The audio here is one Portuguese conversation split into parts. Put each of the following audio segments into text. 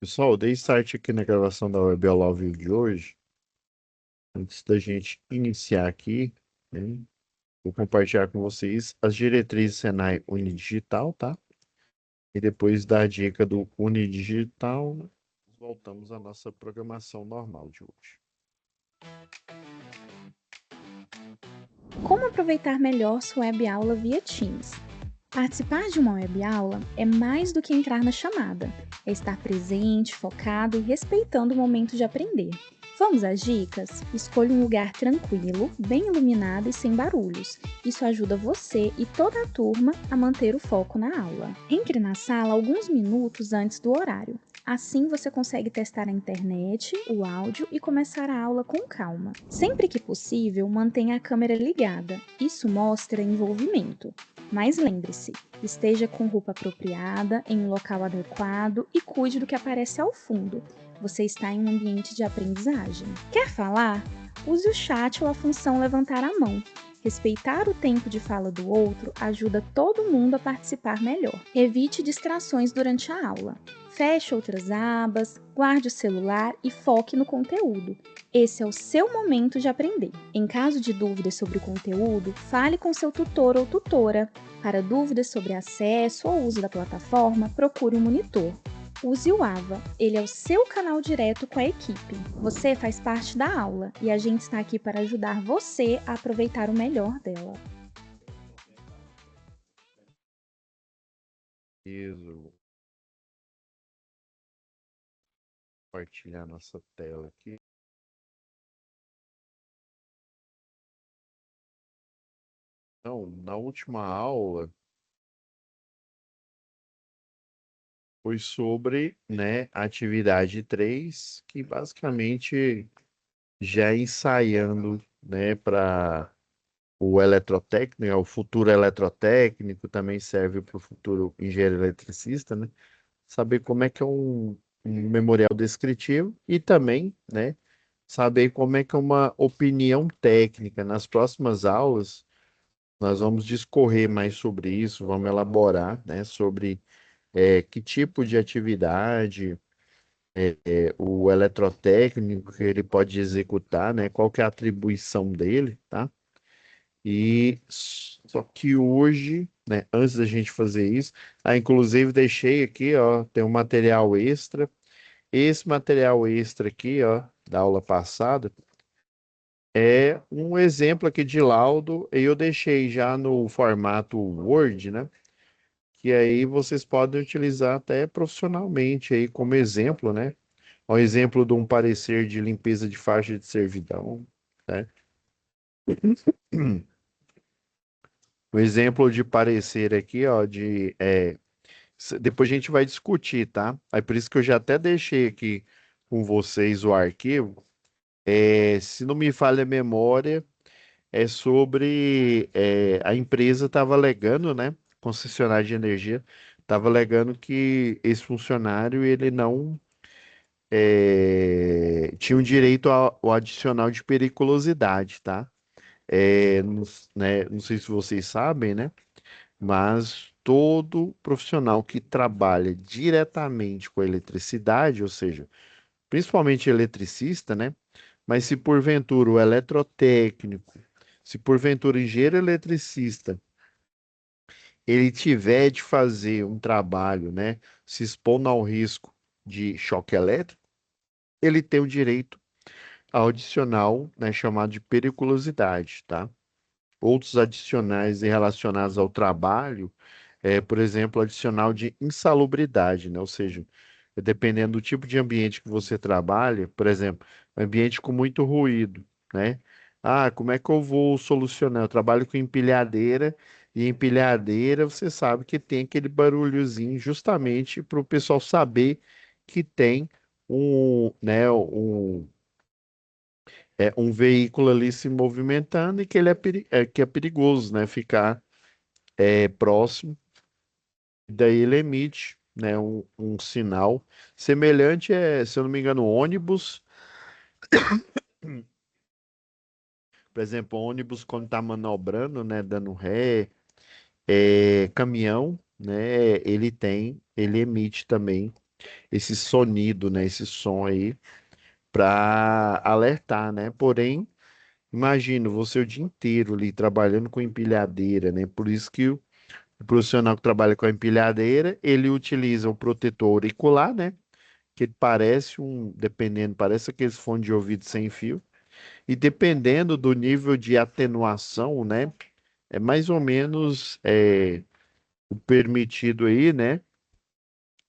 Pessoal, eu dei start aqui na gravação da Web ao vivo de hoje. Antes da gente iniciar aqui, né, vou compartilhar com vocês as diretrizes Senai Unidigital, tá? E depois da dica do Unidigital, voltamos à nossa programação normal de hoje. Como aproveitar melhor sua web aula via Teams? Participar de uma web aula é mais do que entrar na chamada, é estar presente, focado e respeitando o momento de aprender. Vamos às dicas? Escolha um lugar tranquilo, bem iluminado e sem barulhos. Isso ajuda você e toda a turma a manter o foco na aula. Entre na sala alguns minutos antes do horário. Assim você consegue testar a internet, o áudio e começar a aula com calma. Sempre que possível, mantenha a câmera ligada. Isso mostra envolvimento. Mas lembre-se, esteja com roupa apropriada, em um local adequado e cuide do que aparece ao fundo. Você está em um ambiente de aprendizagem. Quer falar? Use o chat ou a função levantar a mão. Respeitar o tempo de fala do outro ajuda todo mundo a participar melhor. Evite distrações durante a aula. Feche outras abas, guarde o celular e foque no conteúdo. Esse é o seu momento de aprender. Em caso de dúvidas sobre o conteúdo, fale com seu tutor ou tutora. Para dúvidas sobre acesso ou uso da plataforma, procure um monitor. Use o AVA, ele é o seu canal direto com a equipe. Você faz parte da aula e a gente está aqui para ajudar você a aproveitar o melhor dela. Isso, compartilhar nossa tela aqui. Então, na última aula foi sobre, né, a atividade 3, que basicamente já ensaiando, né, para o eletrotécnico, né, o futuro eletrotécnico, também serve para o futuro engenheiro eletricista, né? Saber como é que é um memorial descritivo e também, né, saber como é que é uma opinião técnica. Nas próximas aulas, nós vamos discorrer mais sobre isso, vamos elaborar, né, sobre que tipo de atividade o eletrotécnico que ele pode executar, né, qual que é a atribuição dele, tá? E só que hoje, né, antes da gente fazer isso, inclusive deixei aqui, ó, tem um material extra. Esse material extra aqui, ó, da aula passada, é um exemplo aqui de laudo, e eu deixei já no formato Word, né? Que aí vocês podem utilizar até profissionalmente aí como exemplo, né? Um exemplo de um parecer de limpeza de faixa de servidão, né? Um exemplo de parecer aqui, ó, depois a gente vai discutir, tá? Aí por isso que eu já até deixei aqui com vocês o arquivo. Se não me falha a memória, é sobre a empresa estava alegando, né? Concessionária de energia estava alegando que esse funcionário ele não tinha um direito ao adicional de periculosidade, tá? Não, né, não sei se vocês sabem, né? Mas todo profissional que trabalha diretamente com a eletricidade, ou seja, principalmente eletricista, né? Mas se porventura o eletrotécnico, se porventura o engenheiro eletricista, ele tiver de fazer um trabalho, né? Se expondo ao risco de choque elétrico, ele tem o direito ao adicional, né, chamado de periculosidade, tá? Outros adicionais relacionados ao trabalho, por exemplo, adicional de insalubridade, né? Ou seja, dependendo do tipo de ambiente que você trabalha, por exemplo, ambiente com muito ruído, né? Ah, como é que eu vou solucionar? Eu trabalho com empilhadeira, e empilhadeira você sabe que tem aquele barulhozinho justamente para o pessoal saber que tem né, um veículo ali se movimentando e que ele que é perigoso, né? Ficar próximo. Daí ele emite, né, um sinal semelhante, se eu não me engano, ônibus. Por exemplo, ônibus quando está manobrando, né, dando ré, caminhão, né, ele emite também. esse sonido, né? Esse som aí para alertar, né? Porém, imagino você o dia inteiro ali trabalhando com empilhadeira, né? Por isso que o profissional que trabalha com a empilhadeira, ele utiliza o protetor auricular, né? Que ele parece dependendo, parece aqueles fones de ouvido sem fio. E dependendo do nível de atenuação, né? É mais ou menos o permitido aí, né?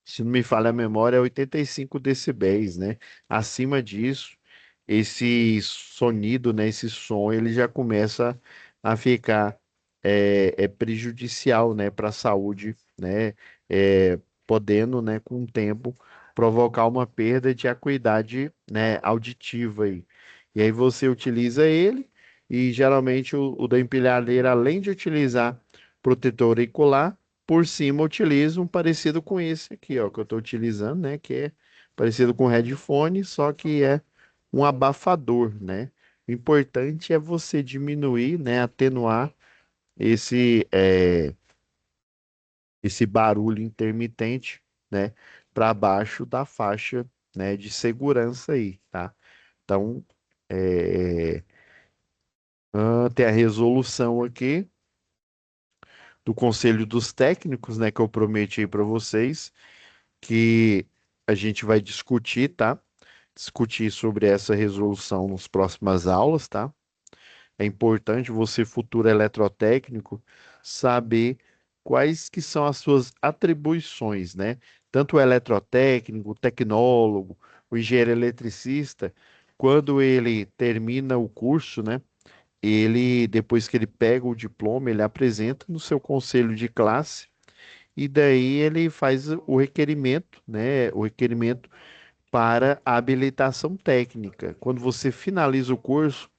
Se não me falha a memória, é 85 decibéis, né? Acima disso, esse sonido, né? Esse som, ele já começa a ficar prejudicial, né? Para a saúde, né? Podendo, né? Com o tempo, provocar uma perda de acuidade, né? Auditiva aí. E aí você utiliza ele e geralmente o da empilhadeira, além de utilizar protetor auricular, por cima eu utilizo um parecido com esse aqui, ó, que eu estou utilizando, né? Que é parecido com headphone, só que é um abafador, né? O importante é você diminuir, né? Atenuar esse, esse barulho intermitente, né? Para baixo da faixa, né? De segurança aí, tá? Então, é, tem a resolução aqui do Conselho dos Técnicos, né? Que eu prometi aí para vocês que a gente vai discutir, tá? Discutir sobre essa resolução nas próximas aulas, tá? É importante você, futuro eletrotécnico, saber quais que são as suas atribuições, né? Tanto o eletrotécnico, o tecnólogo, o engenheiro eletricista, quando ele termina o curso, né? Ele, depois que ele pega o diploma, ele apresenta no seu conselho de classe e daí ele faz o requerimento, né? O requerimento para a habilitação técnica. Quando você finaliza o curso,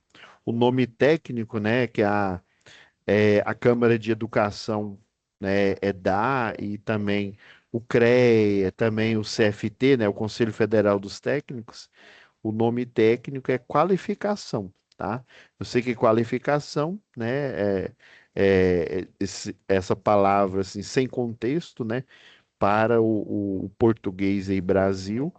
o nome técnico, né, que a Câmara de Educação, né, dá, e também o CREA, também o CFT, né, o Conselho Federal dos Técnicos, o nome técnico é qualificação, tá? Eu sei que qualificação, né, essa palavra, assim, sem contexto, né, para o português aí, Brasil,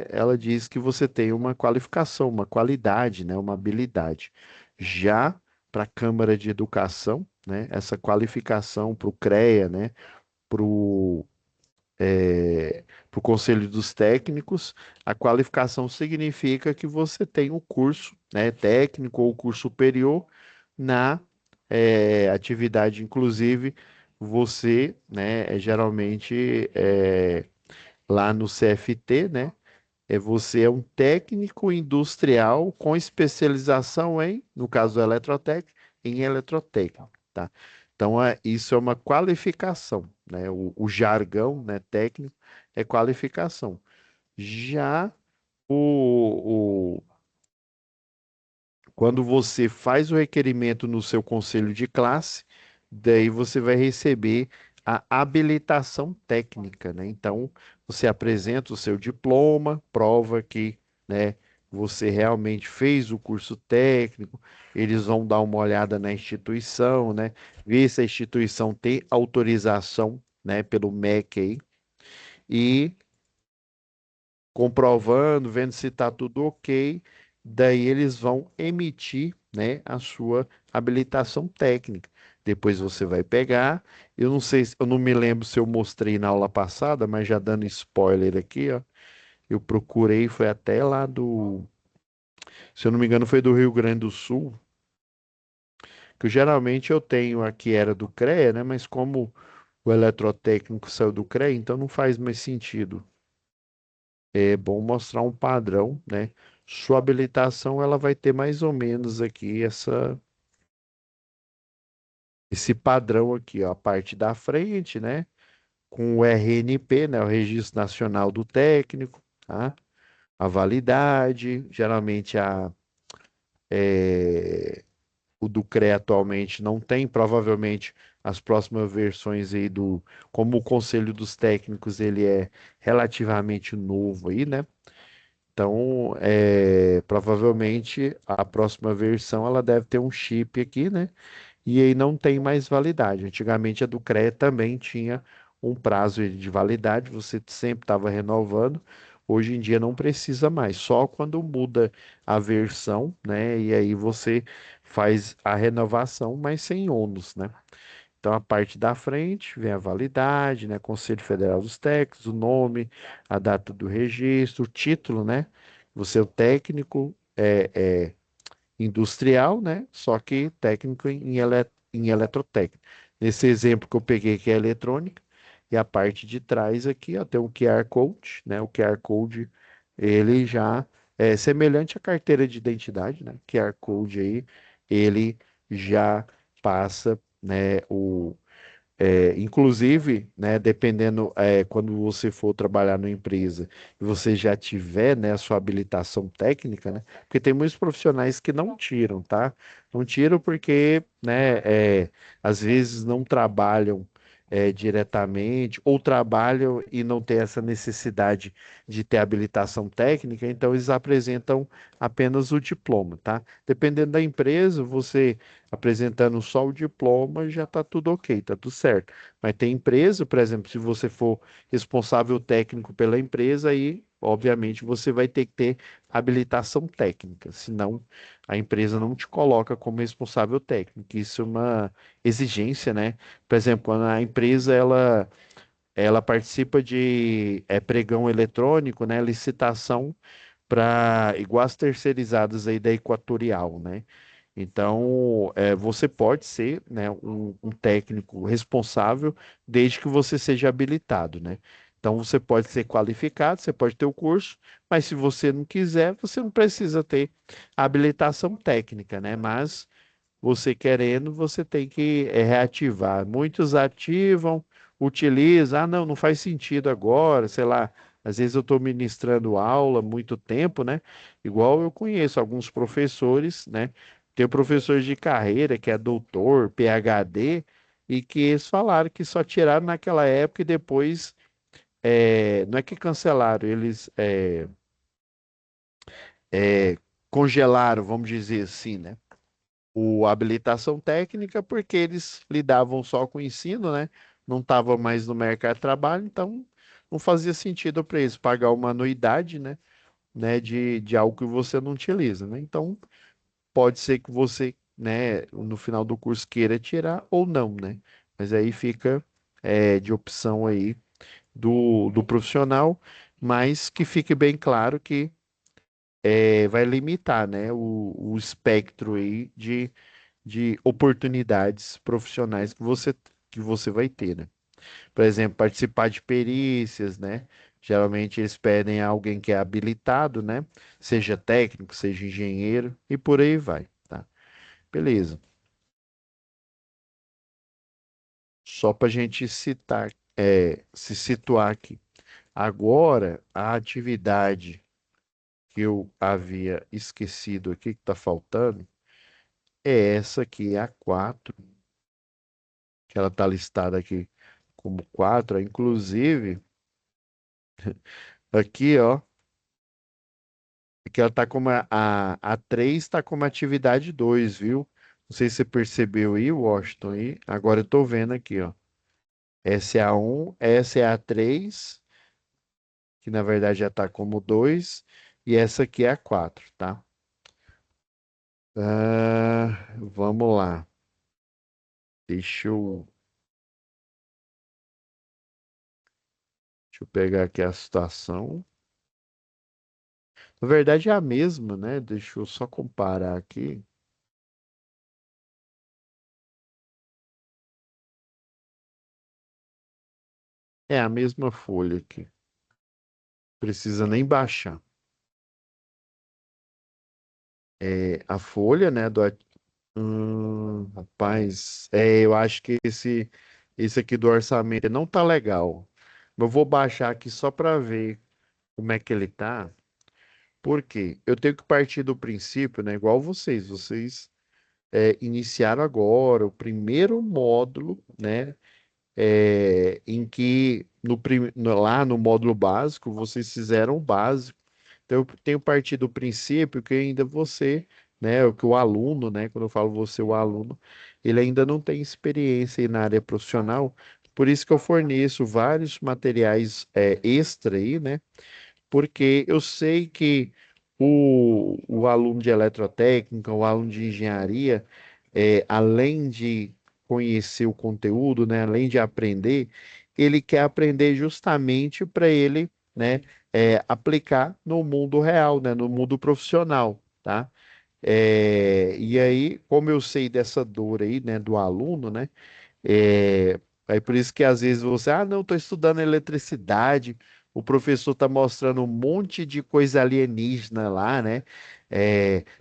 ela diz que você tem uma qualificação, uma qualidade, né, uma habilidade. Já para a Câmara de Educação, né, essa qualificação para o CREA, né, para o Conselho dos Técnicos, a qualificação significa que você tem um curso, né, técnico ou curso superior na atividade, inclusive você, né, geralmente lá no CFT, né, você é um técnico industrial com especialização em, no caso do eletrotécnico, em eletrotécnica, tá? Então, isso é uma qualificação, né? O jargão, né, técnico é qualificação. Já o, quando você faz o requerimento no seu conselho de classe, daí você vai receber a habilitação técnica, né? Então, você apresenta o seu diploma, prova que, né, você realmente fez o curso técnico, eles vão dar uma olhada na instituição, né? Ver se a instituição tem autorização, né, pelo MEC aí, e comprovando, vendo se está tudo ok, daí eles vão emitir, né, a sua habilitação técnica. Depois você vai pegar, eu não sei, eu não me lembro se eu mostrei na aula passada, mas já dando spoiler aqui, ó, eu procurei, foi até lá se eu não me engano, foi do Rio Grande do Sul, que geralmente eu tenho aqui era do CREA, né, mas como o eletrotécnico saiu do CREA, então não faz mais sentido. É bom mostrar um padrão, né? Sua habilitação ela vai ter mais ou menos aqui esse padrão aqui, ó, a parte da frente, né? Com o RNP, né? O Registro Nacional do Técnico, tá? A validade, geralmente o do CREA atualmente não tem, provavelmente as próximas versões aí como o Conselho dos Técnicos ele é relativamente novo aí, né? Então, provavelmente a próxima versão ela deve ter um chip aqui, né? E aí não tem mais validade. Antigamente a do CREA também tinha um prazo de validade, você sempre estava renovando. Hoje em dia não precisa mais, só quando muda a versão, né? E aí você faz a renovação, mas sem ônus, né? Então, a parte da frente vem a validade, né? Conselho Federal dos Técnicos, o nome, a data do registro, o título, né? Você é o técnico industrial, né? Só que técnico em eletrotécnica. Nesse exemplo que eu peguei, que é eletrônica, e a parte de trás aqui, ó, tem um QR Code, né? O QR Code, ele já é semelhante à carteira de identidade, né? QR Code aí, ele já passa, né, inclusive, né, dependendo, quando você for trabalhar numa empresa e você já tiver, né, a sua habilitação técnica, né, porque tem muitos profissionais que não tiram, tá? Não tiram porque, né, às vezes não trabalham, diretamente ou trabalham e não tem essa necessidade de ter habilitação técnica, então eles apresentam apenas o diploma, tá? Dependendo da empresa, você apresentando só o diploma, já está tudo ok, está tudo certo. Mas tem empresa, por exemplo, se você for responsável técnico pela empresa, aí, obviamente, você vai ter que ter habilitação técnica, senão a empresa não te coloca como responsável técnico. Isso é uma exigência, né? Por exemplo, quando a empresa ela participa de pregão eletrônico, né? Licitação para igual as terceirizadas aí da Equatorial, né? Então, você pode ser, né, um técnico responsável desde que você seja habilitado, né? Então, você pode ser qualificado, você pode ter o curso, mas se você não quiser, você não precisa ter habilitação técnica, né? Mas você querendo, você tem que reativar. Muitos ativam, utilizam, não, não faz sentido agora, sei lá. Às vezes eu estou ministrando aula há muito tempo, né? Igual eu conheço alguns professores, né? Tem professores de carreira que é doutor, PhD, e que eles falaram que só tiraram naquela época e depois, não é que cancelaram, eles é, congelaram, vamos dizer assim, né? A habilitação técnica, porque eles lidavam só com o ensino, né? Não estavam mais no mercado de trabalho, então não fazia sentido para eles pagar uma anuidade, né, de algo que você não utiliza, né? Então, pode ser que você, né, no final do curso queira tirar ou não, né? Mas aí fica de opção aí do profissional, mas que fique bem claro que vai limitar, né, o espectro aí de oportunidades profissionais que você vai ter, né? Por exemplo, participar de perícias, né? Geralmente eles pedem alguém que é habilitado, né? Seja técnico, seja engenheiro e por aí vai, tá? Beleza. Só para a gente citar, se situar aqui. Agora, a atividade que eu havia esquecido aqui, que está faltando, é essa aqui, a 4, que ela está listada aqui como 4. Inclusive, aqui, ó, que ela tá como a 3 está como atividade 2, viu? Não sei se você percebeu aí, Washington, aí. Agora eu tô vendo aqui, ó. Essa é a 1, essa é a 3, que na verdade já tá como 2, e essa aqui é a 4, tá? Vamos lá. Deixa eu, deixa eu pegar aqui a situação. Na verdade é a mesma, né? Deixa eu só comparar aqui. É a mesma folha aqui. Precisa nem baixar. A folha, né, rapaz, eu acho que esse aqui do orçamento não tá legal. Eu vou baixar aqui só para ver como é que ele tá. Por quê? Eu tenho que partir do princípio, né, igual vocês iniciaram agora o primeiro módulo, né, em que lá no módulo básico vocês fizeram o básico. Então, eu tenho partido do princípio que ainda você, né, o que o aluno, né, quando eu falo você, o aluno, ele ainda não tem experiência aí na área profissional, Por isso que eu forneço vários materiais extra aí, né? Porque eu sei que o aluno de eletrotécnica, o aluno de engenharia, além de conhecer o conteúdo, né, além de aprender, ele quer aprender justamente para ele, né, aplicar no mundo real, né, no mundo profissional, tá? E aí, como eu sei dessa dor aí, né, do aluno, né? Aí por isso que às vezes você, não, estou estudando eletricidade, o professor está mostrando um monte de coisa alienígena lá, né?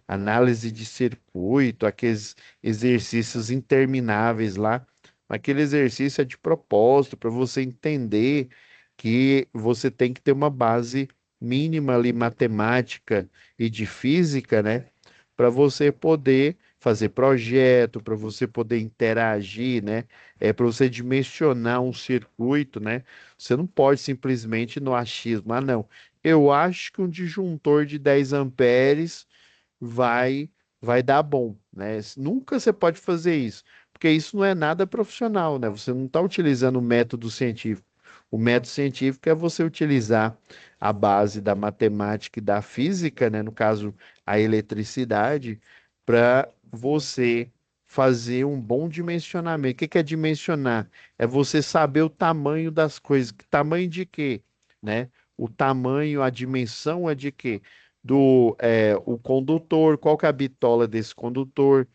Análise de circuito, aqueles exercícios intermináveis lá. Aquele exercício é de propósito, para você entender que você tem que ter uma base mínima ali, matemática e de física, né? Para você poder fazer projeto, para você poder interagir, né? Para você dimensionar um circuito, né? Você não pode simplesmente no achismo, não. Eu acho que um disjuntor de 10 amperes vai vai dar bom, né? Nunca você pode fazer isso, porque isso não é nada profissional, né? Você não está utilizando o método científico. O método científico é você utilizar a base da matemática e da física, né? No caso, a eletricidade, para você fazer um bom dimensionamento. O que que é dimensionar? É você saber o tamanho das coisas. Tamanho de quê? Né? O tamanho, a dimensão é de quê? O condutor, qual que é a bitola desse condutor,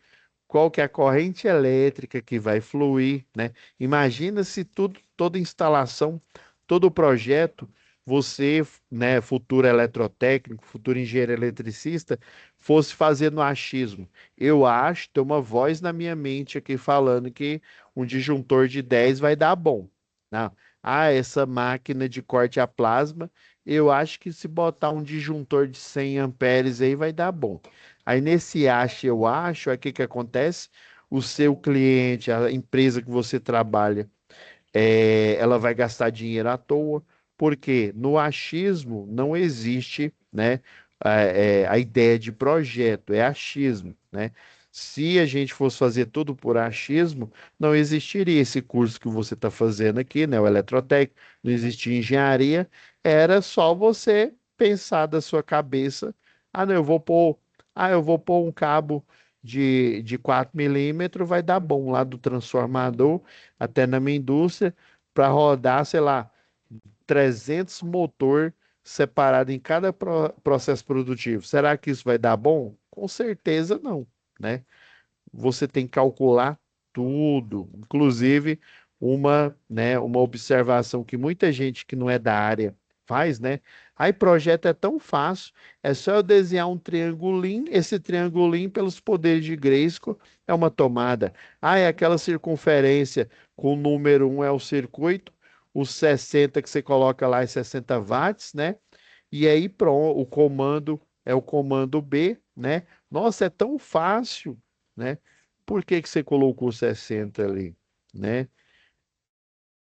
qual que é a corrente elétrica que vai fluir, né? Imagina se tudo, toda instalação, todo projeto, você, né, futuro eletrotécnico, futuro engenheiro eletricista, fosse fazer no achismo. Eu acho, tem uma voz na minha mente aqui falando que um disjuntor de 10 vai dar bom. Não. Essa máquina de corte a plasma, eu acho que se botar um disjuntor de 100 amperes aí vai dar bom. Aí nesse acha, eu acho, aí o que que acontece? O seu cliente, a empresa que você trabalha, ela vai gastar dinheiro à toa, porque no achismo não existe, né, a ideia de projeto, é achismo, né? Se a gente fosse fazer tudo por achismo, não existiria esse curso que você está fazendo aqui, né, o eletrotécnico, não existia engenharia, era só você pensar da sua cabeça, não, eu vou pôr um cabo de 4 milímetros, vai dar bom lá do transformador, até na minha indústria, para rodar, sei lá, 300 motor separado em cada processo produtivo. Será que isso vai dar bom? Com certeza não, né? Você tem que calcular tudo, inclusive uma observação que muita gente que não é da área faz, né? Aí projeto é tão fácil, é só eu desenhar um triangulinho, esse triangulinho pelos poderes de Grayskull é uma tomada. É aquela circunferência com o número um é o circuito, os 60 que você coloca lá é 60 watts, né? E aí pronto, o comando é o comando B, né? Nossa, é tão fácil, né? Por que que você colocou 60 ali, né?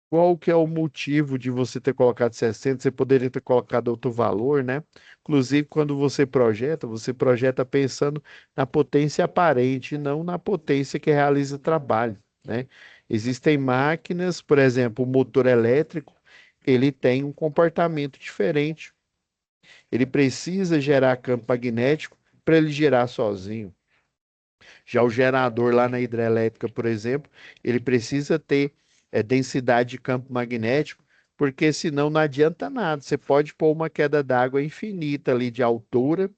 Qual que é o motivo de você ter colocado 60? Você poderia ter colocado outro valor, né? Inclusive, quando você projeta pensando na potência aparente, não na potência que realiza trabalho, né? Existem máquinas, por exemplo, o motor elétrico, ele tem um comportamento diferente. Ele precisa gerar campo magnético para ele girar sozinho. Já o gerador lá na hidrelétrica, por exemplo, ele precisa ter densidade de campo magnético, porque senão não adianta nada. Você pode pôr uma queda d'água infinita ali de altura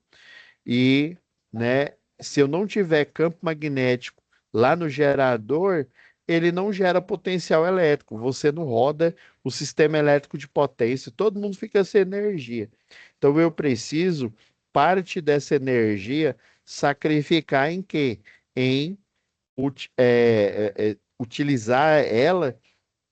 e, né, se eu não tiver campo magnético lá no gerador, ele não gera potencial elétrico. Você não roda o sistema elétrico de potência, todo mundo fica sem energia. Então eu preciso parte dessa energia sacrificar em quê? Em utilizar ela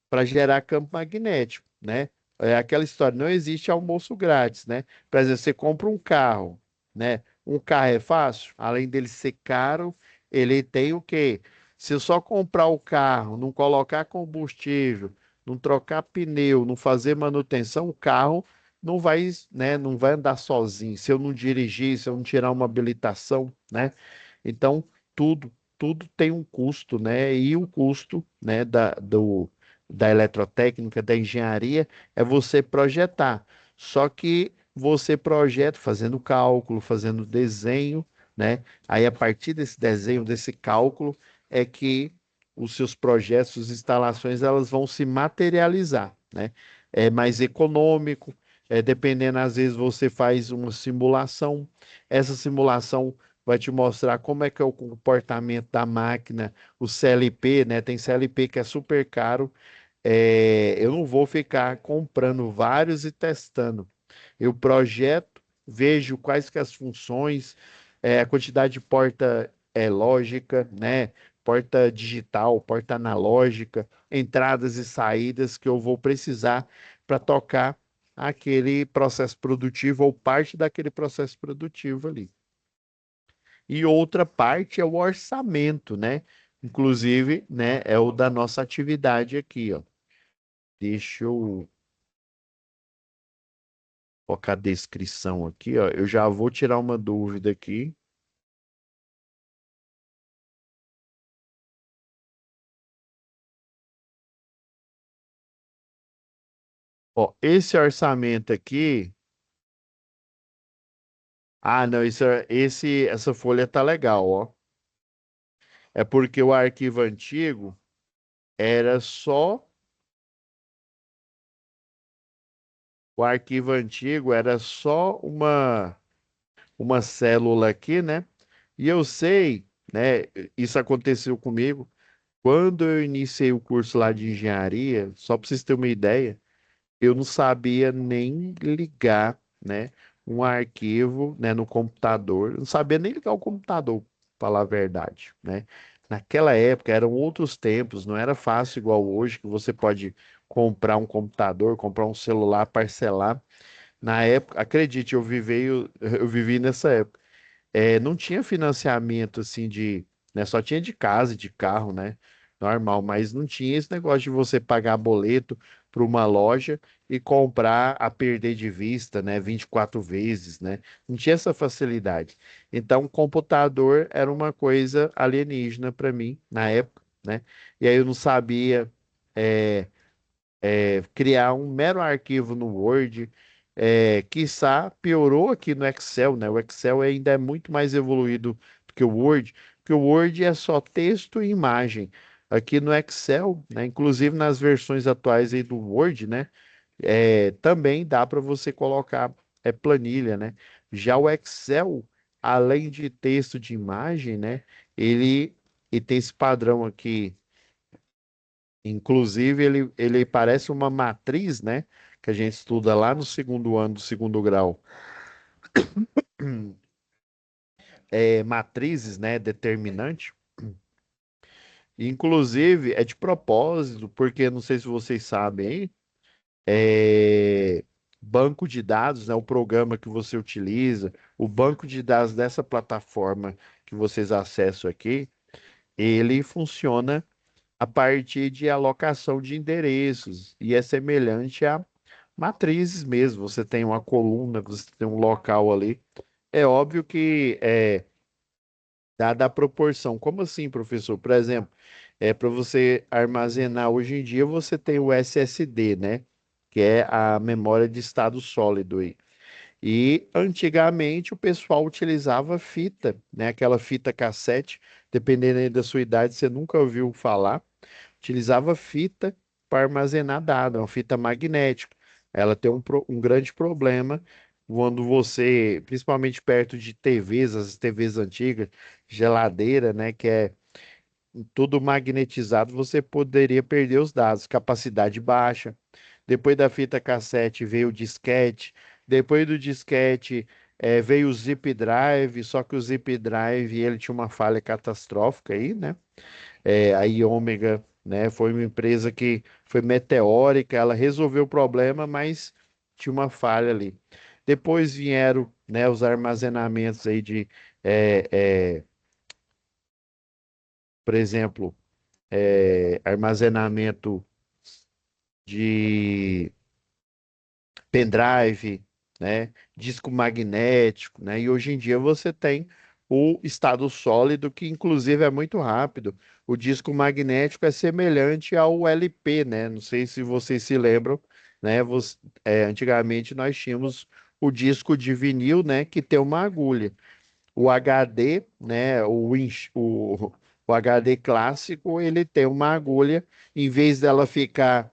para gerar campo magnético, né? É aquela história, não existe almoço grátis, né? Por exemplo, você compra um carro, né? Um carro é fácil, além dele ser caro, ele tem o quê? Se eu só comprar o carro, não colocar combustível, não trocar pneu, não fazer manutenção, o carro não vai, né, não vai andar sozinho. Se eu não dirigir, se eu não tirar uma habilitação, né? Então, tudo tem um custo, né? E o custo, né, da eletrotécnica, da engenharia, é você projetar. Só que você projeta fazendo cálculo, fazendo desenho, né? Aí a partir desse desenho, desse cálculo, é que os seus projetos, suas instalações, elas vão se materializar, né? É mais econômico, dependendo, às vezes você faz uma simulação, essa simulação vai te mostrar como é que é o comportamento da máquina, o CLP, né? Tem CLP que é super caro. Eu não vou ficar comprando vários e testando. Eu projeto, vejo quais que as funções, a quantidade de porta lógica, né? Porta digital, porta analógica, entradas e saídas que eu vou precisar para tocar aquele processo produtivo ou parte daquele processo produtivo ali. E outra parte é o orçamento, né? Inclusive, né, é o da nossa atividade aqui, ó. Deixa eu colocar a descrição aqui, ó. Eu já vou tirar uma dúvida aqui. Ó, esse orçamento aqui. Ah, não, essa folha tá legal, ó. É porque o arquivo antigo era só. O arquivo antigo era só uma célula aqui, né? E eu sei, né? Isso aconteceu comigo quando eu iniciei o curso lá de engenharia, só para vocês terem uma ideia. Eu não sabia nem ligar, né, um arquivo, né, no computador. Eu não sabia nem ligar o computador, pra falar a verdade, né? Naquela época eram outros tempos, não era fácil igual hoje, que você pode comprar um computador, comprar um celular, parcelar. Na época, acredite, eu vivi nessa época. Não tinha financiamento assim né, só tinha de casa, e de carro, né? Normal, mas não tinha esse negócio de você pagar boleto para uma loja e comprar a perder de vista, né? 24 vezes, né? Não tinha essa facilidade. Então, o computador era uma coisa alienígena para mim na época, né? E aí eu não sabia. é, criar um mero arquivo no Word, quiçá piorou aqui no Excel, né? O Excel ainda é muito mais evoluído do que o Word, porque o Word é só texto e imagem. Aqui no Excel, né? Inclusive nas versões atuais aí do Word, né? Também dá para você colocar planilha, né? Já o Excel, além de texto de imagem, né? Ele tem esse padrão aqui. Inclusive, ele parece uma matriz, né? Que a gente estuda lá no segundo ano do segundo grau. Matrizes, né? Determinante. Inclusive, é de propósito, porque não sei se vocês sabem, hein? Banco de dados, né? O programa que você utiliza, o banco de dados dessa plataforma que vocês acessam aqui, ele funciona a partir de alocação de endereços e é semelhante a matrizes mesmo. Você tem uma coluna, você tem um local ali. É óbvio que dada a proporção. Como assim, professor? Por exemplo, para você armazenar hoje em dia, você tem o SSD, né? Que é a memória de estado sólido aí. E antigamente o pessoal utilizava fita, né? Aquela fita cassete, dependendo aí da sua idade, você nunca ouviu falar. Utilizava fita para armazenar dados, uma fita magnética. Ela tem um grande problema quando você, principalmente perto de TVs, as TVs antigas, geladeira, né, que é tudo magnetizado, você poderia perder os dados, capacidade baixa. Depois da fita cassete veio o disquete, depois do disquete veio o zip drive, só que o zip drive ele tinha uma falha catastrófica aí, né? A Iômega, né? Foi uma empresa que foi meteórica, ela resolveu o problema, mas tinha uma falha ali. Depois vieram, né, os armazenamentos aí é, é, por exemplo, armazenamento de pendrive, né, disco magnético, né? E hoje em dia você tem o estado sólido, que inclusive é muito rápido. O disco magnético é semelhante ao LP, né? Não sei se vocês se lembram, né? Antigamente nós tínhamos o disco de vinil, né? Que tem uma agulha. O HD, né? O HD clássico, ele tem uma agulha. Em vez dela ficar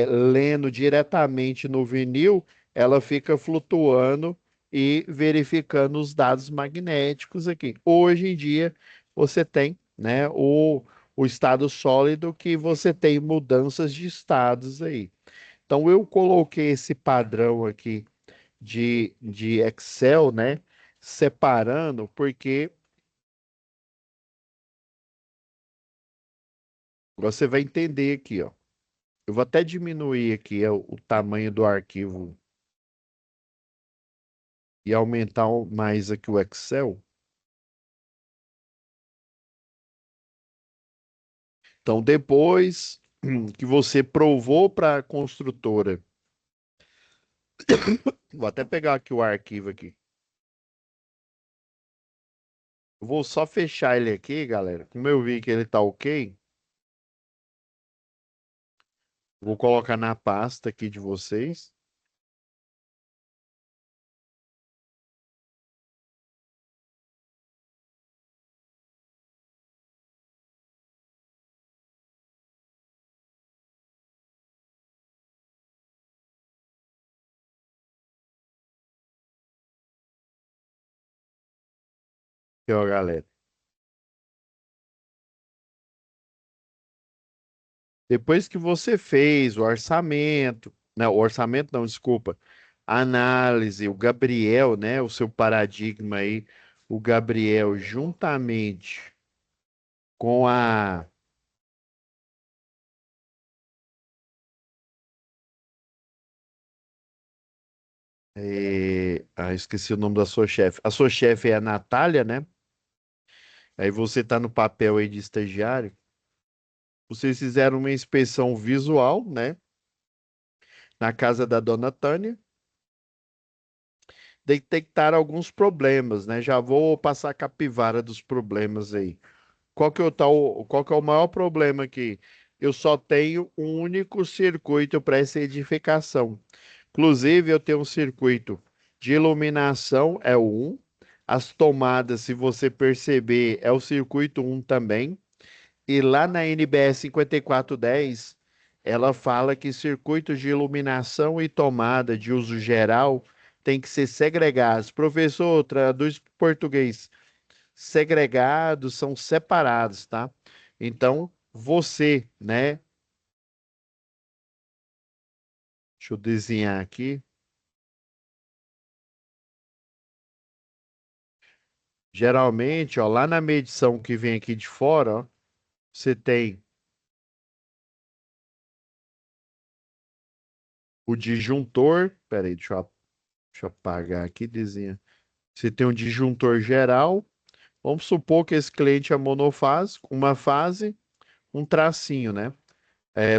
lendo diretamente no vinil, ela fica flutuando e verificando os dados magnéticos aqui. Hoje em dia, você tem, né, o estado sólido que você tem mudanças de estados aí. Então, eu coloquei esse padrão aqui de Excel, né, separando, porque você vai entender aqui, ó. Eu vou até diminuir aqui o tamanho do arquivo e aumentar mais aqui o Excel. Então, depois que você provou para a construtora, vou até pegar aqui o arquivo aqui. Eu vou só fechar ele aqui, galera. Como eu vi que ele tá ok, vou colocar na pasta aqui de vocês. Aqui, ó, galera. Depois que você fez o orçamento, não, o orçamento não, desculpa, a análise, o Gabriel, né, o seu paradigma aí, o Gabriel juntamente com esqueci o nome da sua chefe. A sua chefe é a Natália, né? Aí você tá no papel aí de estagiário. Vocês fizeram uma inspeção visual, né? Na casa da dona Tânia. Detectaram alguns problemas, né? Já vou passar a capivara dos problemas aí. Qual que é o maior problema aqui? Eu só tenho um único circuito para essa edificação. Inclusive, eu tenho um circuito de iluminação, é o 1. As tomadas, se você perceber, é o circuito 1 também. E lá na NBS 5410, ela fala que circuitos de iluminação e tomada de uso geral têm que ser segregados. Professor, traduz para português. Segregados são separados, tá? Então, você, né? Deixa eu desenhar aqui. Geralmente, ó, lá na medição que vem aqui de fora, ó, você tem o disjuntor. Peraí, deixa eu apagar aqui, desenha. Você tem um disjuntor geral. Vamos supor que esse cliente é monofásico, uma fase, um tracinho, né?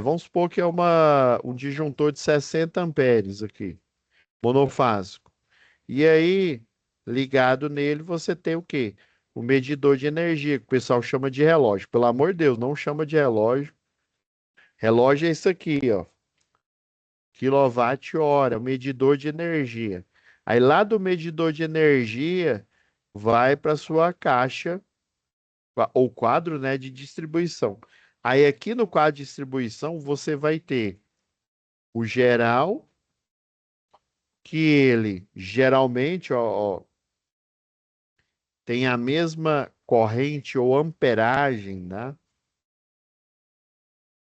Vamos supor que é um disjuntor de 60 amperes aqui, monofásico. E aí, ligado nele, você tem o quê? O medidor de energia, que o pessoal chama de relógio. Pelo amor de Deus, não chama de relógio. Relógio é isso aqui, ó. Quilowatt-hora, o medidor de energia. Aí lá do medidor de energia, vai para sua caixa ou quadro, né, de distribuição. Aí aqui no quadro de distribuição você vai ter o geral, que ele geralmente, ó, tem a mesma corrente ou amperagem, né,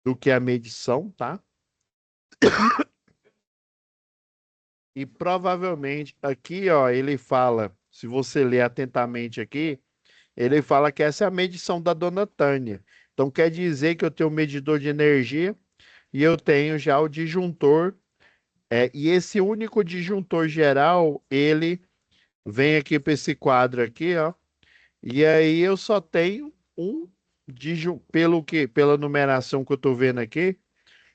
do que a medição, tá? E provavelmente aqui, ó, ele fala, se você ler atentamente aqui, ele fala que essa é a medição da dona Tânia. Então quer dizer que eu tenho um medidor de energia e eu tenho já o disjuntor. E esse único disjuntor geral, ele vem aqui para esse quadro aqui, ó. E aí eu só tenho um pelo que, pela numeração que eu estou vendo aqui,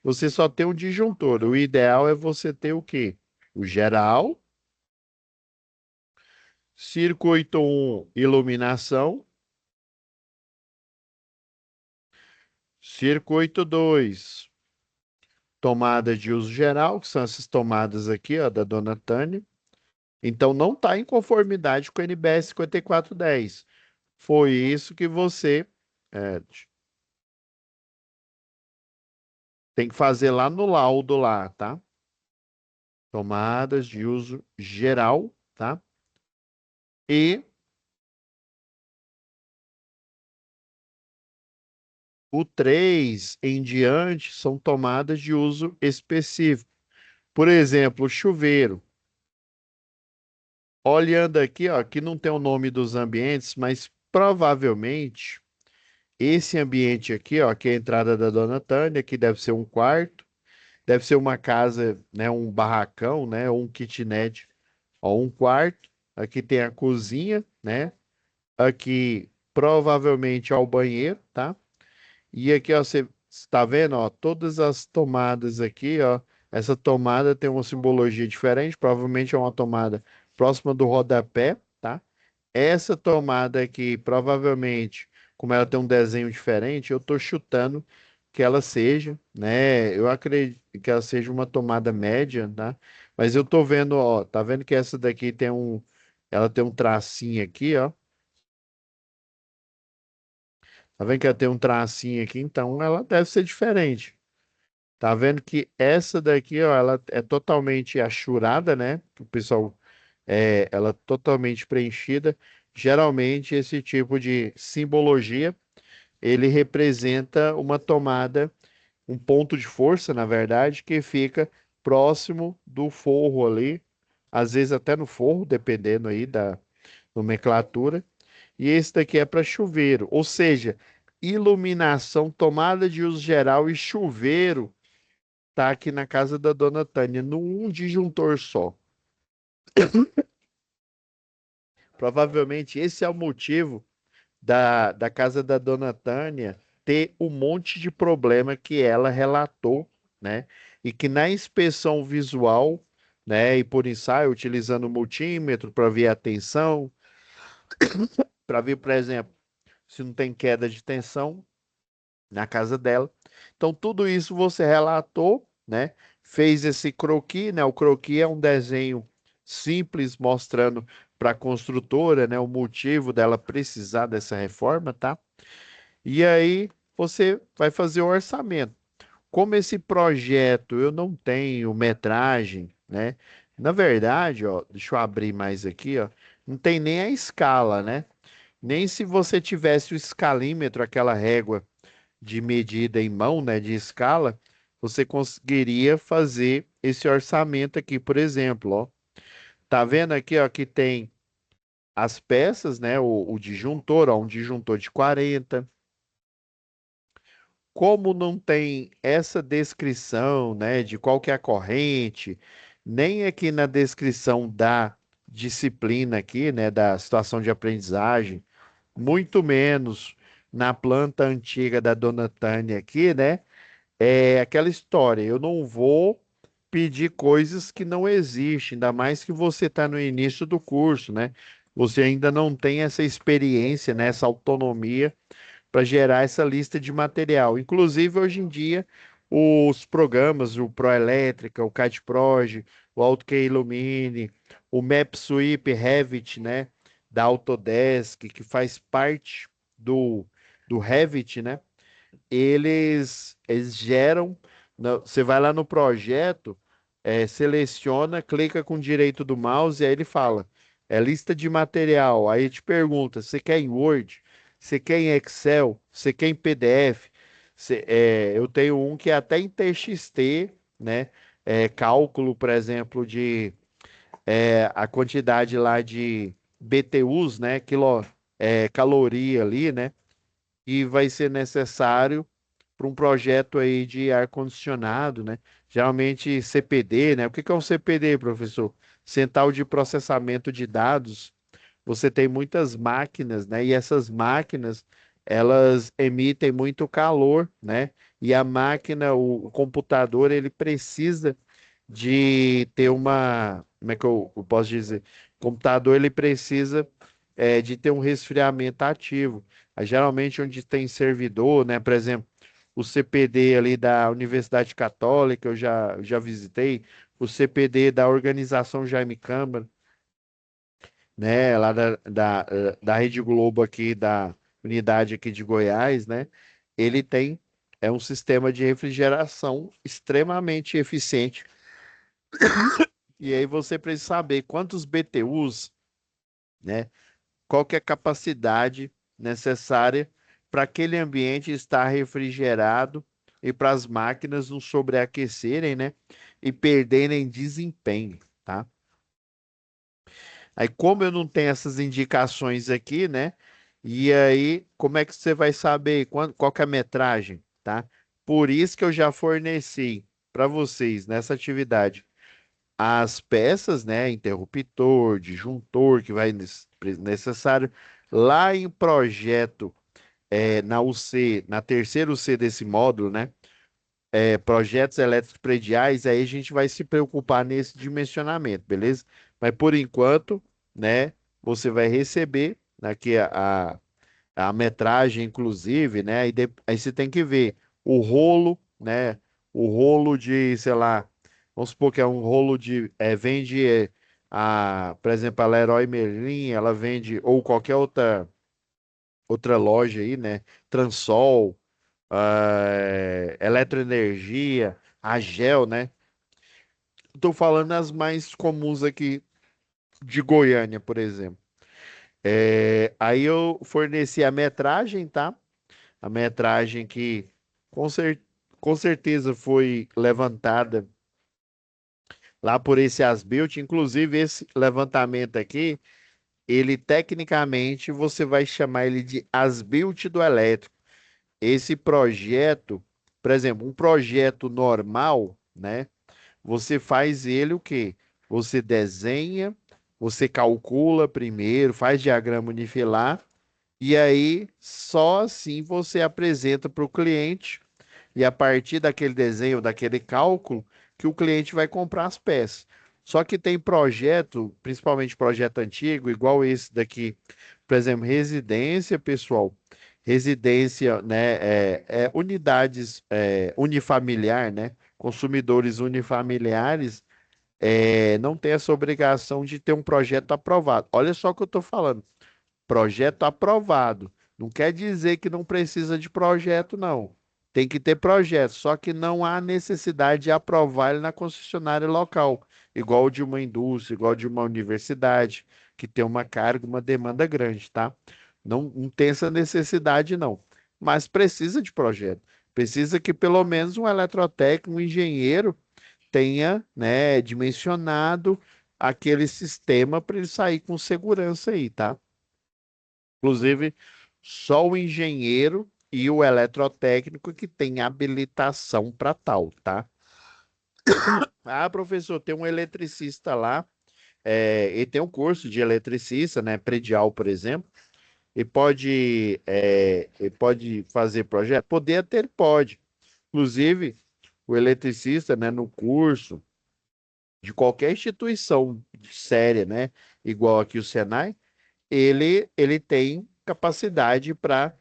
você só tem um disjuntor. O ideal é você ter o quê? O geral Circuito 1, iluminação. Circuito 2, tomada de uso geral, que são essas tomadas aqui, ó, da dona Tânia. Então, não está em conformidade com o NBS 5410. Foi isso que você é, tem que fazer lá no laudo lá, tá? Tomadas de uso geral, tá? E o 3 em diante são tomadas de uso específico. Por exemplo, chuveiro. Olhando aqui, ó, aqui não tem o nome dos ambientes, mas provavelmente esse ambiente aqui, ó, que é a entrada da Dona Tânia, que deve ser um quarto, deve ser uma casa, né, um barracão, né, ou um kitnet, ó, um quarto. Aqui tem a cozinha, né? Aqui provavelmente é o banheiro, tá? E aqui, ó, você está vendo, ó, todas as tomadas aqui, ó. Essa tomada tem uma simbologia diferente, provavelmente é uma tomada próxima do rodapé, tá? Essa tomada aqui, provavelmente, como ela tem um desenho diferente, eu tô chutando que ela seja, né? Eu acredito que ela seja uma tomada média, tá? Mas eu tô vendo, ó, tá vendo que essa daqui ela tem um tracinho aqui, ó. Tá vendo que ela tem um tracinho aqui, então ela deve ser diferente. Tá vendo que essa daqui, ó, ela é totalmente achurada, né? O pessoal, ela é totalmente preenchida. Geralmente, esse tipo de simbologia, ele representa uma tomada, um ponto de força, na verdade, que fica próximo do forro ali, às vezes até no forro, dependendo aí da nomenclatura. E esse daqui é para chuveiro, ou seja, iluminação, tomada de uso geral e chuveiro tá aqui na casa da dona Tânia, num disjuntor só. Provavelmente esse é o motivo da casa da dona Tânia ter um monte de problema que ela relatou, né? E que na inspeção visual, né, e por ensaio, utilizando o multímetro para ver a tensão, para ver, por exemplo, se não tem queda de tensão na casa dela. Então, tudo isso você relatou, né? Fez esse croquis, né? O croquis é um desenho simples mostrando para a construtora, né, o motivo dela precisar dessa reforma, tá? E aí você vai fazer o orçamento. Como esse projeto eu não tenho metragem, né? Na verdade, ó, deixa eu abrir mais aqui, ó, não tem nem a escala, né? Nem se você tivesse o escalímetro, aquela régua de medida em mão, né, de escala, você conseguiria fazer esse orçamento aqui, por exemplo, ó. Tá vendo aqui, ó, que tem as peças, né, o disjuntor, ó, um disjuntor de 40. Como não tem essa descrição, né, de qual que é a corrente, nem aqui na descrição da disciplina aqui, né, da situação de aprendizagem, muito menos na planta antiga da Dona Tânia aqui, né? É aquela história, eu não vou pedir coisas que não existem, ainda mais que você está no início do curso, né? Você ainda não tem essa experiência, né, essa autonomia para gerar essa lista de material. Inclusive, hoje em dia, os programas, o Proelétrica, o CADPROG, o AutoCAD Illumine, o MapSweep Revit, né, da Autodesk, que faz parte do Revit, né? Eles geram. Você vai lá no projeto, seleciona, clica com o direito do mouse e aí ele fala, lista de material. Aí te pergunta, você quer em Word? Você quer em Excel? Você quer em PDF? Eu tenho um que é até em TXT, né? Cálculo, por exemplo, de a quantidade lá de BTUs, né? Caloria ali, né? E vai ser necessário para um projeto aí de ar-condicionado, né? Geralmente CPD, né? O que que é um CPD, professor? Central de Processamento de Dados. Você tem muitas máquinas, né? E essas máquinas, elas emitem muito calor, né? E a máquina, o computador, ele precisa de ter uma, como é que eu posso dizer? computador ele precisa de ter um resfriamento ativo. Aí, geralmente onde tem servidor, né? Por exemplo, o CPD ali da Universidade Católica, eu já visitei, o CPD da Organização Jaime Câmara, né? Lá da Rede Globo aqui, da unidade aqui de Goiás, né? Ele tem um sistema de refrigeração extremamente eficiente. E aí você precisa saber quantos BTUs, né? Qual que é a capacidade necessária para aquele ambiente estar refrigerado e para as máquinas não sobreaquecerem, né? E perderem desempenho, tá? Aí, como eu não tenho essas indicações aqui, né? E aí, como é que você vai saber qual que é a metragem, tá? Por isso que eu já forneci para vocês nessa atividade as peças, né? Interruptor, disjuntor que vai necessário lá em projeto na UC, na terceira UC desse módulo, né? Projetos elétricos prediais, aí a gente vai se preocupar nesse dimensionamento, beleza? Mas por enquanto, né, você vai receber aqui a metragem, inclusive, né? Aí você tem que ver o rolo, né? O rolo de, sei lá, vamos supor que é um rolo de, vende por exemplo, a Leroy Merlin, ela vende, ou qualquer outra loja aí, né? Transol, Eletroenergia, a Gel, né? Estou falando as mais comuns aqui de Goiânia, por exemplo. Aí eu forneci a metragem, tá? A metragem que com, cer com certeza foi levantada lá por esse Asbilt. Inclusive, esse levantamento aqui, ele tecnicamente você vai chamar ele de Asbilt do elétrico. Esse projeto, por exemplo, um projeto normal, né? Você faz ele o quê? Você desenha, você calcula primeiro, faz diagrama unifilar, e aí só assim você apresenta para o cliente, e a partir daquele desenho, daquele cálculo, que o cliente vai comprar as peças. Só que tem projeto, principalmente projeto antigo, igual esse daqui, por exemplo, residência, pessoal. Residência, né, unidades unifamiliar, né? Consumidores unifamiliares não tem essa obrigação de ter um projeto aprovado. Olha só o que eu estou falando. Projeto aprovado. Não quer dizer que não precisa de projeto, não. Tem que ter projeto, só que não há necessidade de aprovar ele na concessionária local, igual de uma indústria, igual de uma universidade, que tem uma carga, uma demanda grande, tá? Não tem essa necessidade, não. Mas precisa de projeto. Precisa que pelo menos um eletrotécnico, um engenheiro, tenha, né, dimensionado aquele sistema para ele sair com segurança aí, tá? Inclusive, só o engenheiro e o eletrotécnico que tem habilitação para tal, tá? Ah, professor, tem um eletricista lá, e tem um curso de eletricista, né, predial, por exemplo, e pode fazer projeto? Poder até ele pode. Inclusive, o eletricista, né, no curso de qualquer instituição séria, né, igual aqui o Senai, ele tem capacidade para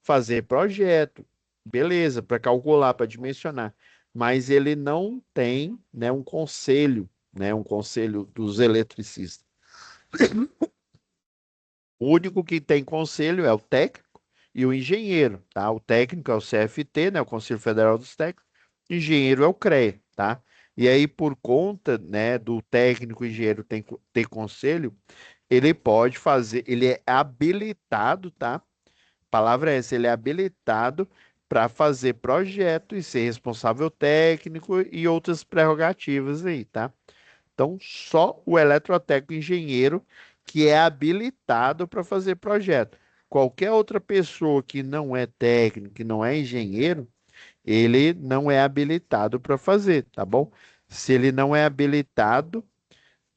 fazer projeto, beleza, para calcular, para dimensionar, mas ele não tem, né, um conselho dos eletricistas. O único que tem conselho é o técnico e o engenheiro, tá? O técnico é o CFT, né, o Conselho Federal dos Técnicos, o engenheiro é o CREA, tá? E aí, por conta, né, do técnico e engenheiro ter conselho, ele pode fazer, ele é habilitado, tá? A palavra é essa, ele é habilitado para fazer projeto e ser responsável técnico e outras prerrogativas aí, tá? Então, só o eletrotécnico engenheiro que é habilitado para fazer projeto. Qualquer outra pessoa que não é técnico, que não é engenheiro, ele não é habilitado para fazer, tá bom? Se ele não é habilitado,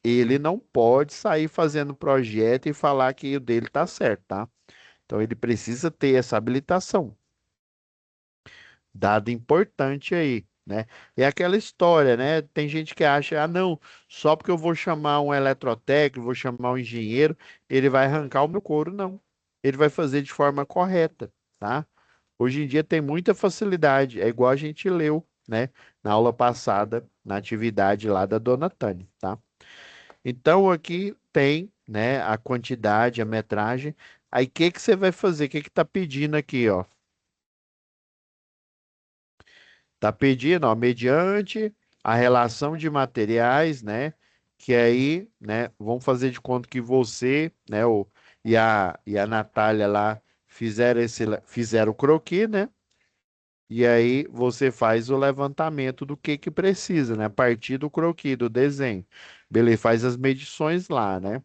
ele não pode sair fazendo projeto e falar que o dele está certo, tá? Então ele precisa ter essa habilitação. Dado importante aí. né? É aquela história, né? Tem gente que acha, ah, não, só porque eu vou chamar um eletrotécnico, vou chamar um engenheiro, ele vai arrancar o meu couro, não. Ele vai fazer de forma correta, tá? Hoje em dia tem muita facilidade, é igual a gente leu, né, na aula passada, na atividade lá da Dona Tânia, tá? Então aqui tem, né, a quantidade, a metragem. Aí o que que você vai fazer? O que que tá pedindo aqui, ó? Tá pedindo, ó, mediante a relação de materiais, né? Que aí, né, vamos fazer de conta que você, né, e a Natália lá fizeram o croquis, né? E aí você faz o levantamento do que precisa, né? A partir do croquis, do desenho. Beleza, faz as medições lá, né?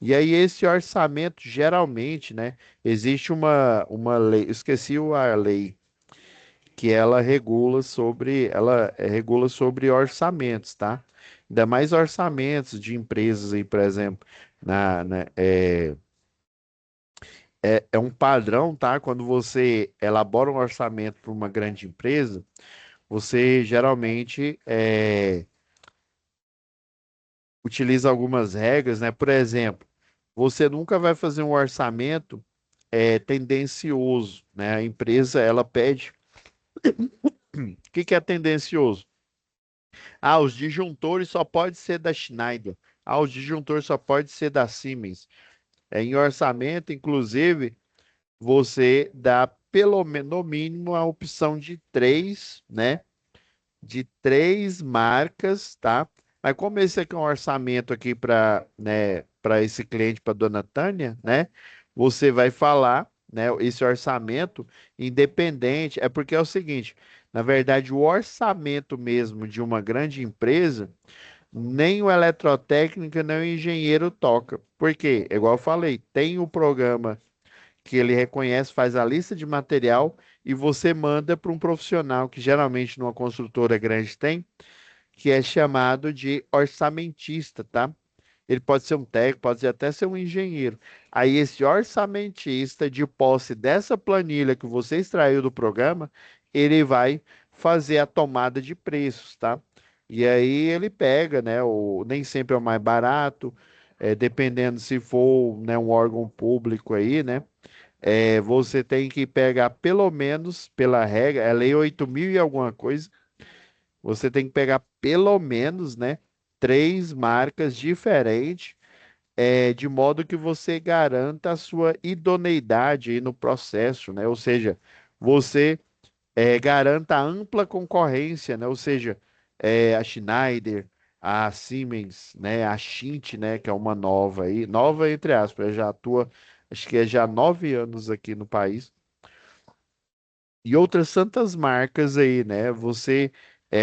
E aí esse orçamento, geralmente, né? Existe uma lei, eu esqueci a lei, que ela regula sobre orçamentos, tá? Ainda mais orçamentos de empresas aí, por exemplo, é um padrão, tá? Quando você elabora um orçamento para uma grande empresa, você geralmente utiliza algumas regras, né? Por exemplo, você nunca vai fazer um orçamento tendencioso, né? A empresa, ela pede. O que que é tendencioso? Ah, os disjuntores só pode ser da Schneider. Ah, os disjuntores só pode ser da Siemens. Em orçamento, inclusive, você dá pelo menos, no mínimo, a opção de três, né? De três marcas, tá? Mas como esse aqui é um orçamento aqui para, né, para esse cliente, para Dona Tânia, né? Você vai falar, né, esse orçamento independente, é porque é o seguinte, na verdade, o orçamento mesmo de uma grande empresa, nem o eletrotécnico, nem o engenheiro toca. Por quê? Igual eu falei, tem o programa que ele reconhece, faz a lista de material e você manda para um profissional que geralmente numa construtora grande tem, que é chamado de orçamentista, tá? Ele pode ser um técnico, pode até ser um engenheiro. Aí esse orçamentista, de posse dessa planilha que você extraiu do programa, ele vai fazer a tomada de preços, tá? E aí ele pega, né? Nem sempre é o mais barato, dependendo se for, né, um órgão público aí, né? Você tem que pegar pelo menos, pela regra, é lei 8.000 e alguma coisa, você tem que pegar pelo menos, né, três marcas diferentes, de modo que você garanta a sua idoneidade aí no processo, né? Ou seja, você garanta ampla concorrência, né? Ou seja, a Schneider, a Siemens, né? A Schint, né? Que é uma nova aí, nova entre aspas, já atua, acho que é já há 9 anos aqui no país e outras tantas marcas aí, né? Você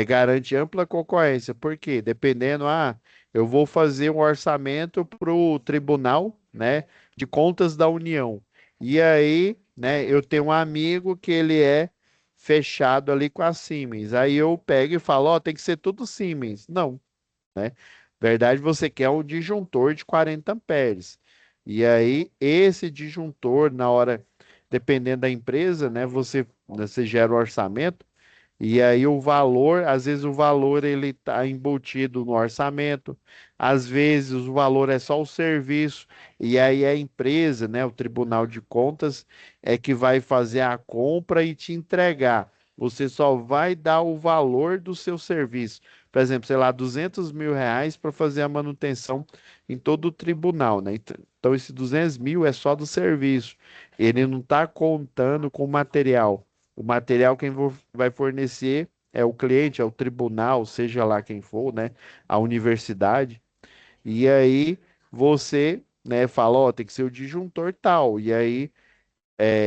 garante ampla concorrência. Por quê? Dependendo, eu vou fazer um orçamento para o Tribunal, né, de Contas da União. E aí, né, eu tenho um amigo que ele é fechado ali com a Siemens. Aí eu pego e falo, ó, tem que ser tudo Siemens. Não, né? Verdade, você quer um disjuntor de 40 amperes. E aí, esse disjuntor, na hora, dependendo da empresa, né, você gera o orçamento, e aí o valor, às vezes o valor ele está embutido no orçamento, às vezes o valor é só o serviço, e aí a empresa, né, o Tribunal de Contas, é que vai fazer a compra e te entregar. Você só vai dar o valor do seu serviço. Por exemplo, sei lá, R$ 200.000 para fazer a manutenção em todo o tribunal, né? Então, esse 200.000 é só do serviço. Ele não está contando com o material. O material quem vai fornecer é o cliente, é o tribunal, seja lá quem for, né? A universidade. E aí você, né, fala, ó, tem que ser o disjuntor tal. E aí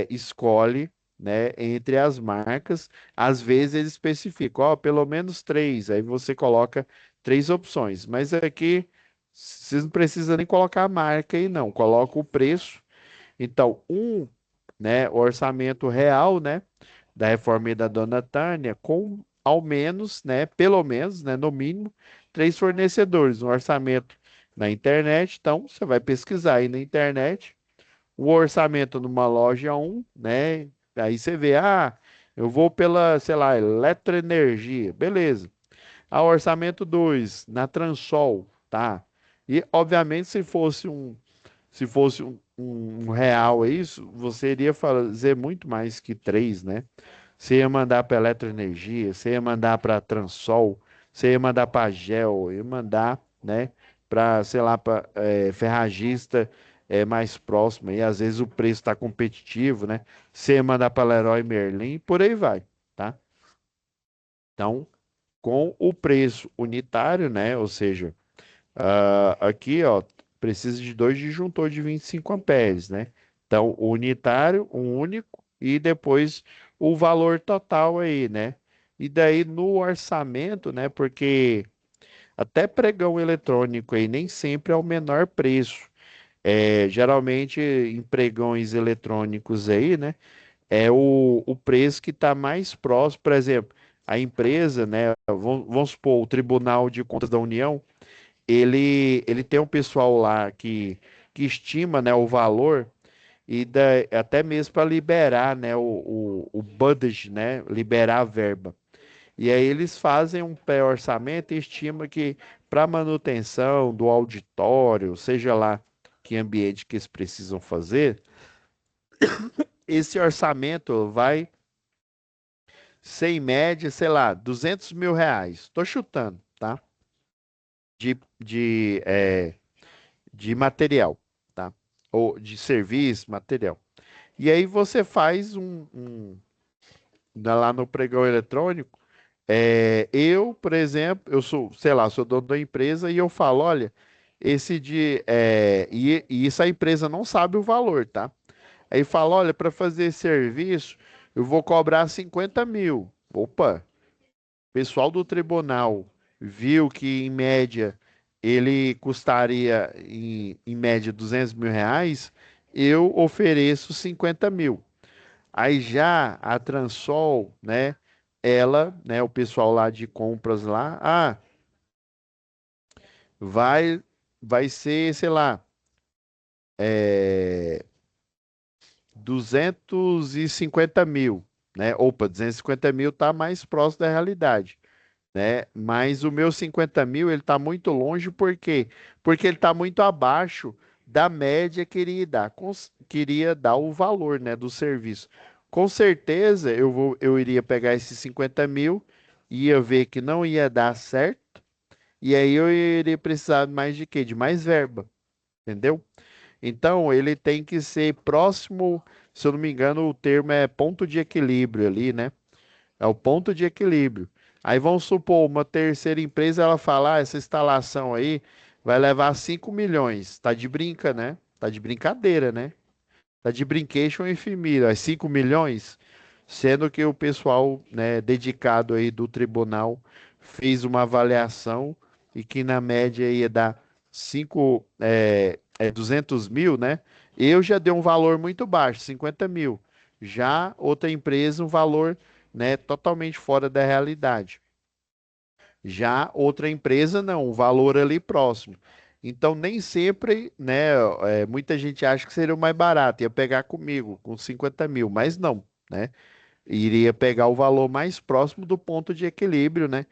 escolhe, né, entre as marcas. Às vezes eles especificam, ó, pelo menos três. Aí você coloca três opções. Mas aqui vocês não precisam nem colocar a marca aí, não. Coloca o preço. Então, né, o orçamento real, né, da reforma da Dona Tânia, com ao menos, né, pelo menos, né, no mínimo, três fornecedores, um orçamento na internet. Então, você vai pesquisar aí na internet o orçamento numa loja um, né? Aí você vê, Eu vou pela, sei lá, eletroenergia, beleza. Ah, orçamento 2 na Transol, tá? E, obviamente, se fosse um real isso, você iria fazer muito mais que 3, né? Você ia mandar para Eletroenergia, você ia mandar para Transol, você ia mandar para Gel, ia mandar, né, para, sei lá, para ferragista mais próximo, e às vezes o preço está competitivo, né? Você ia mandar para Leroy Merlin, e por aí vai, tá? Então, com o preço unitário, né? Ou seja, aqui, ó, precisa de dois disjuntores de 25 amperes, né? Então, o unitário, um único, e depois o valor total aí, né? E daí no orçamento, né? Porque até pregão eletrônico aí nem sempre é o menor preço. Geralmente em pregões eletrônicos aí, né? É o preço que está mais próximo. Por exemplo, a empresa, né? Vamos supor, o Tribunal de Contas da União ele tem um pessoal lá que estima, né, o valor até mesmo para liberar, né, o budget, né, liberar a verba. E aí eles fazem um pré-orçamento e estima que para manutenção do auditório, seja lá que ambiente que eles precisam fazer, esse orçamento vai ser em média, sei lá, R$ 200.000. Estou chutando, tá? De, de, é, de material, tá? Ou de serviço, material. E aí você faz lá no pregão eletrônico. Por exemplo, eu sou, sei lá, sou dono da empresa e eu falo, olha, e isso a empresa não sabe o valor, tá? Aí fala, olha, para fazer esse serviço, eu vou cobrar 50.000. Opa, pessoal do tribunal viu que, em média, ele custaria, em média, R$ 200.000, eu ofereço 50.000. Aí já a Transol, né, ela, né, o pessoal lá de compras lá, vai, vai ser, sei lá, é, 250.000, né? Opa, 250.000 tá mais próximo da realidade, né? Mas o meu 50.000 ele está muito longe, por quê? Porque ele está muito abaixo da média que queria dar o valor, né, do serviço. Com certeza eu iria pegar esses 50.000, ia ver que não ia dar certo, e aí eu iria precisar mais de quê? De mais verba, entendeu? Então ele tem que ser próximo, se eu não me engano, o termo é ponto de equilíbrio ali, né? É o ponto de equilíbrio. Aí vamos supor, uma terceira empresa, ela fala, essa instalação aí vai levar 5 milhões. Tá de brinca, né? Tá de brincadeira, né? Tá de brincation e família. 5 milhões, sendo que o pessoal, né, dedicado aí do tribunal fez uma avaliação e que na média ia dar 200.000, né? Eu já dei um valor muito baixo, 50.000. Já outra empresa, um valor, né, totalmente fora da realidade. Já outra empresa, não, um valor ali próximo. Então, nem sempre, né, muita gente acha que seria o mais barato, ia pegar comigo, com 50.000, mas não, né? Iria pegar o valor mais próximo do ponto de equilíbrio, né?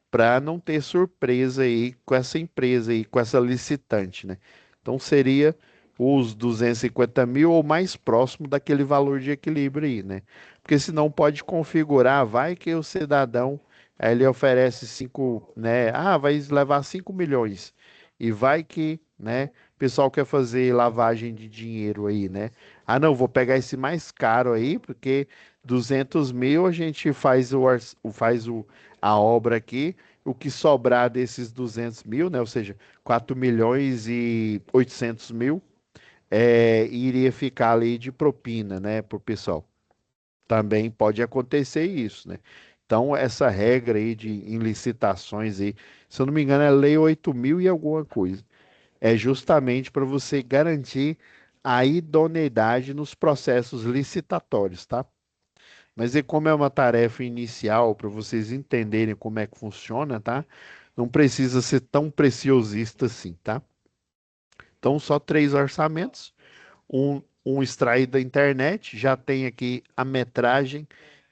Para não ter surpresa aí com essa empresa aí, com essa licitante, né? Então, seria os 250.000 ou mais próximo daquele valor de equilíbrio aí, né? Porque senão pode configurar, vai que o cidadão ele oferece 5, né? Vai levar 5 milhões. E vai que, né? O pessoal quer fazer lavagem de dinheiro aí, né? Não, vou pegar esse mais caro aí, porque 200.000 a gente a obra aqui, o que sobrar desses 200.000, né? Ou seja, 4.800.000, iria ficar ali de propina, né? Pro pessoal. Também pode acontecer isso, né? Então, essa regra aí em licitações aí, se eu não me engano, é Lei 8.000 e alguma coisa. É justamente para você garantir a idoneidade nos processos licitatórios, tá? Mas e como é uma tarefa inicial para vocês entenderem como é que funciona, tá? Não precisa ser tão preciosista assim, tá? Então, só 3 orçamentos, um extraído da internet, já tem aqui a metragem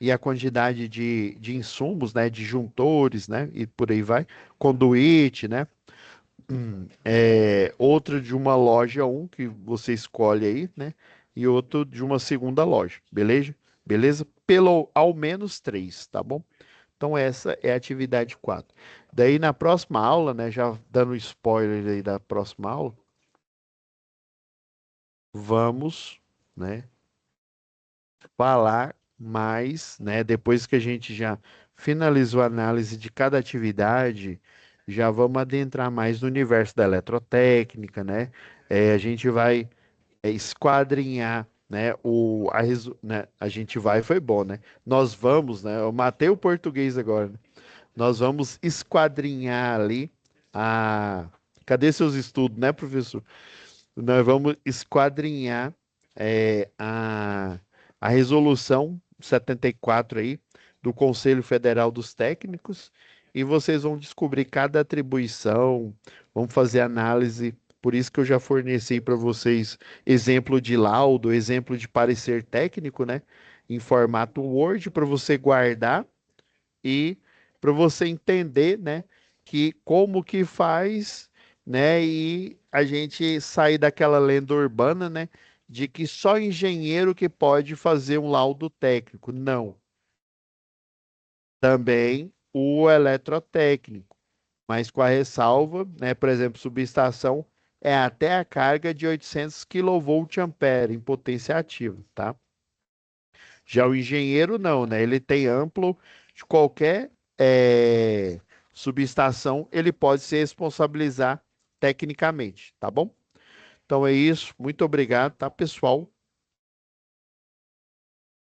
e a quantidade de insumos, né, de juntores, né, e por aí vai, conduíte, né, outro de uma loja um que você escolhe aí, né, e outro de uma segunda loja, beleza? Beleza? Pelo ao menos três, tá bom? Então essa é a atividade 4. Daí na próxima aula, né, já dando spoiler aí da próxima aula, vamos, né, falar mais, né? Depois que a gente já finalizou a análise de cada atividade, já vamos adentrar mais no universo da eletrotécnica, né? A gente vai esquadrinhar, né? Né? A gente vai, foi bom, né? Nós vamos, né? Eu matei o português agora, né? Nós vamos esquadrinhar ali a. Cadê seus estudos, né, professor? Nós vamos esquadrinhar a resolução 74 aí do Conselho Federal dos Técnicos e vocês vão descobrir cada atribuição, vamos fazer análise. Por isso que eu já forneci para vocês exemplo de laudo, exemplo de parecer técnico, né? Em formato Word para você guardar e para você entender, né, que como que faz, né, e a gente sair daquela lenda urbana, né, de que só engenheiro que pode fazer um laudo técnico. Não, também o eletrotécnico, mas com a ressalva, né, por exemplo, subestação é até a carga de 800 kVA em potência ativa, tá? Já o engenheiro não, né? Ele tem amplo de qualquer subestação, ele pode se responsabilizar tecnicamente, tá bom? Então é isso. Muito obrigado, tá, pessoal?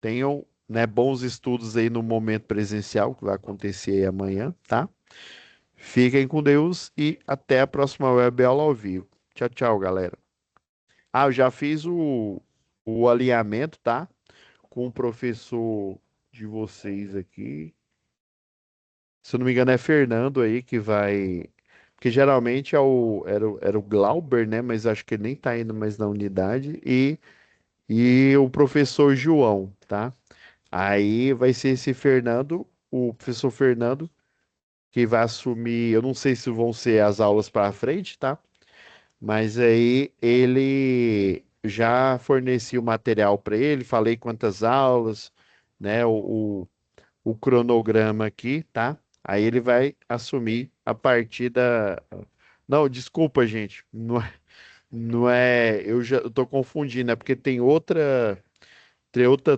Tenham, né, bons estudos aí no momento presencial que vai acontecer aí amanhã, tá? Fiquem com Deus e até a próxima web aula ao vivo. Tchau, tchau, galera. Ah, eu já fiz o alinhamento, tá? Com o professor de vocês aqui. Se eu não me engano, é Fernando aí que vai. Porque geralmente era o Glauber, né? Mas acho que ele nem tá indo mais na unidade. E o professor João, tá? Aí vai ser esse Fernando, o professor Fernando, que vai assumir. Eu não sei se vão ser as aulas para frente, tá? Mas aí ele já forneci o material para ele, falei quantas aulas, né? O cronograma aqui, tá? Aí ele vai assumir a partir da. Não, desculpa, gente. Não é, eu já eu tô confundindo, é porque tem outra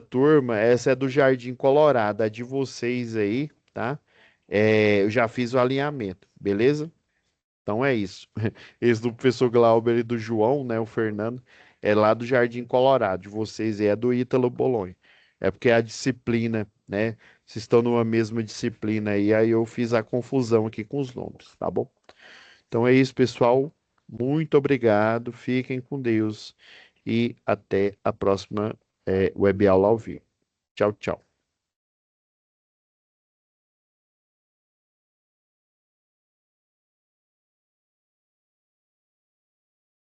turma, essa é do Jardim Colorado, a de vocês aí, tá? Eu já fiz o alinhamento, beleza? Então é isso. Esse do professor Glauber e do João, né, o Fernando, é lá do Jardim Colorado, de vocês é do Ítalo Bolonha. É porque a disciplina, né, vocês estão numa mesma disciplina aí eu fiz a confusão aqui com os nomes, tá bom? Então é isso, pessoal. Muito obrigado, fiquem com Deus e até a próxima web aula ao vivo. Tchau, tchau.